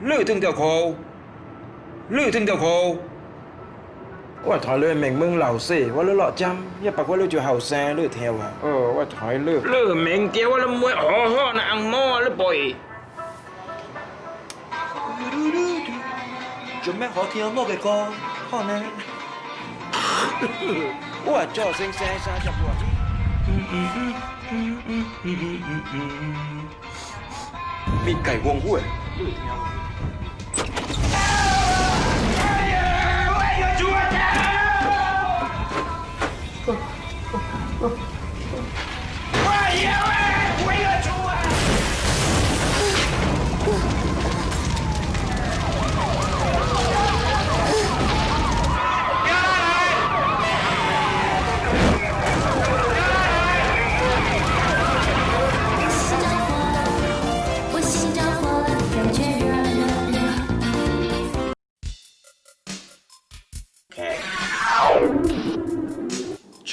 lư thương theo khổ lư thương theo khổ ว่าถอยเลยเหม่งมึงเหล่าสิว่าเลือหล่อจำอย่าปากว่าเลือจะเห่าแซ่เลือเทียวอ่ะว่าถอยเลือ lư miệng kêu là mùi hò hò là ăn mò là bồi จุดแม่ขอเทียวโลกไอ้กอพ่อนะว่าจ่อเซ็งแซ่ซาจับหัวมีไก่วงห้วย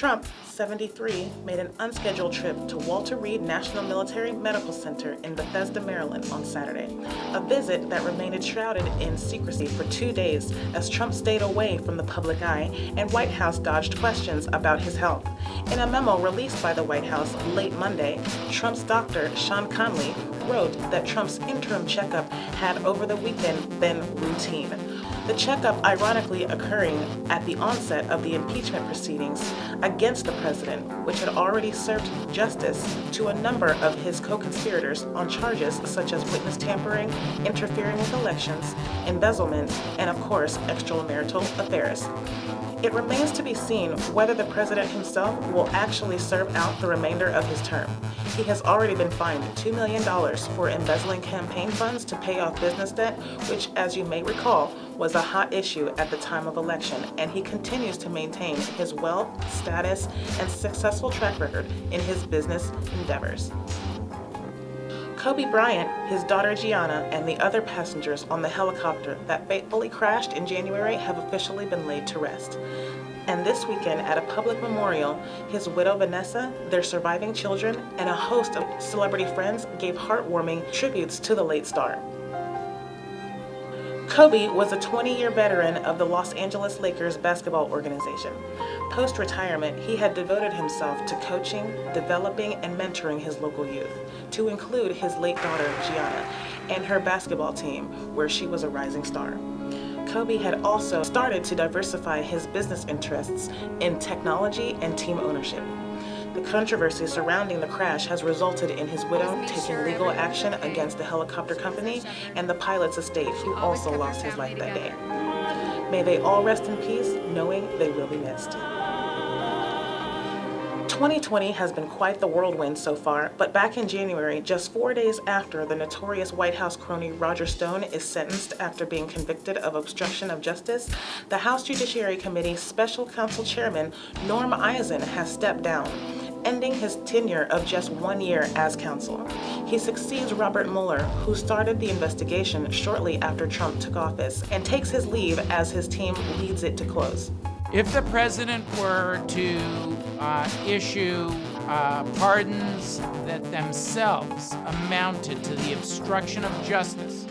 Trump, 73, made an unscheduled trip to Walter Reed National Military Medical Center in Bethesda, Maryland on Saturday, a visit that remained shrouded in secrecy for 2 days as Trump stayed away from the public eye and White House dodged questions about his health. In a memo released by the White House late Monday, Trump's doctor, Sean Conley, wrote that Trump's interim checkup had over the weekend been routine. The checkup ironically occurring at the onset of the impeachment proceedings against the president, which had already served justice to a number of his co-conspirators on charges such as witness tampering, interfering with elections, embezzlement, and of course, extramarital affairs. It remains to be seen whether the president himself will actually serve out the remainder of his term. He has already been fined $2 million for embezzling campaign funds to pay off business debt, which, as you may recall, was a hot issue at the time of election, and he continues to maintain his wealth, status, and successful track record in his business endeavors. Kobe Bryant, his daughter Gianna, and the other passengers on the helicopter that fatefully crashed in January have officially been laid to rest. And this weekend, at a public memorial, his widow Vanessa, their surviving children, and a host of celebrity friends gave heartwarming tributes to the late star. Kobe was a 20-year veteran of the Los Angeles Lakers basketball organization. Post-retirement, he had devoted himself to coaching, developing, and mentoring his local youth, to include his late daughter, Gianna, and her basketball team, where she was a rising star. Kobe had also started to diversify his business interests in technology and team ownership. The controversy surrounding the crash has resulted in his widow taking legal action against the helicopter company and the pilot's estate, who also lost his life that day. May they all rest in peace, knowing they will be missed. 2020 has been quite the whirlwind so far, but back in January, just 4 days after the notorious White House crony Roger Stone is sentenced after being convicted of obstruction of justice, the House Judiciary Committee's Special Counsel Chairman Norm Eisen has stepped down, ending his tenure of just 1 year as counsel. He succeeds Robert Mueller, who started the investigation shortly after Trump took office, and takes his leave as his team leads it to close. If the president were to issue pardons that themselves amounted to the obstruction of justice,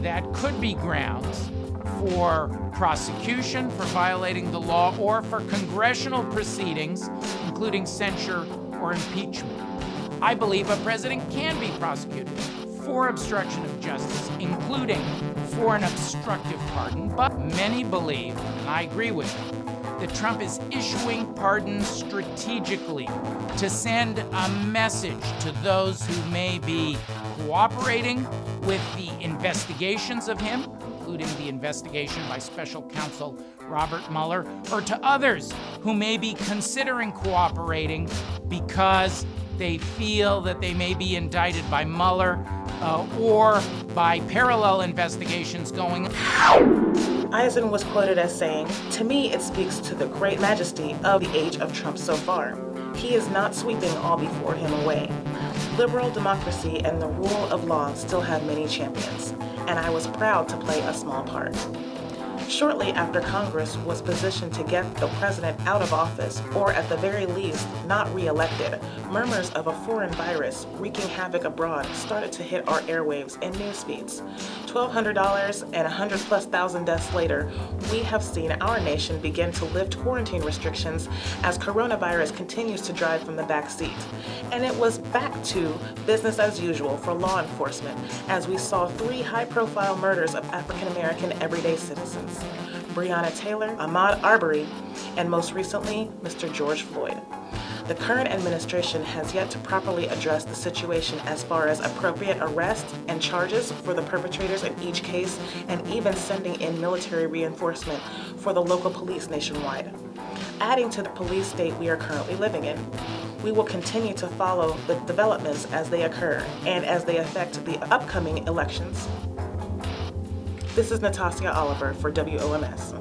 that could be grounds for prosecution for violating the law or for congressional proceedings, including censure or impeachment. I believe a president can be prosecuted for obstruction of justice, including for an obstructive pardon, but many believe, and I agree with them, that Trump is issuing pardons strategically to send a message to those who may be cooperating with the investigations of him, including the investigation by Special Counsel Robert Mueller, or to others who may be considering cooperating because they feel that they may be indicted by Mueller or by parallel investigations going on. Eisen was quoted as saying, "To me, it speaks to the great majesty of the age of Trump so far. He is not sweeping all before him away. Liberal democracy and the rule of law still have many champions, and I was proud to play a small part." Shortly after Congress was positioned to get the president out of office, or at the very least, not re-elected, murmurs of a foreign virus wreaking havoc abroad started to hit our airwaves and news feeds. $1,200 and 100,000+ deaths later, we have seen our nation begin to lift quarantine restrictions as coronavirus continues to drive from the back seat. And it was back to business as usual for law enforcement as we saw 3 high-profile murders of African-American everyday citizens: Breonna Taylor, Ahmaud Arbery, and most recently, Mr. George Floyd. The current administration has yet to properly address the situation as far as appropriate arrests and charges for the perpetrators in each case, and even sending in military reinforcement for the local police nationwide. Adding to the police state we are currently living in, we will continue to follow the developments as they occur and as they affect the upcoming elections. This is Natasha Oliver for WOMS.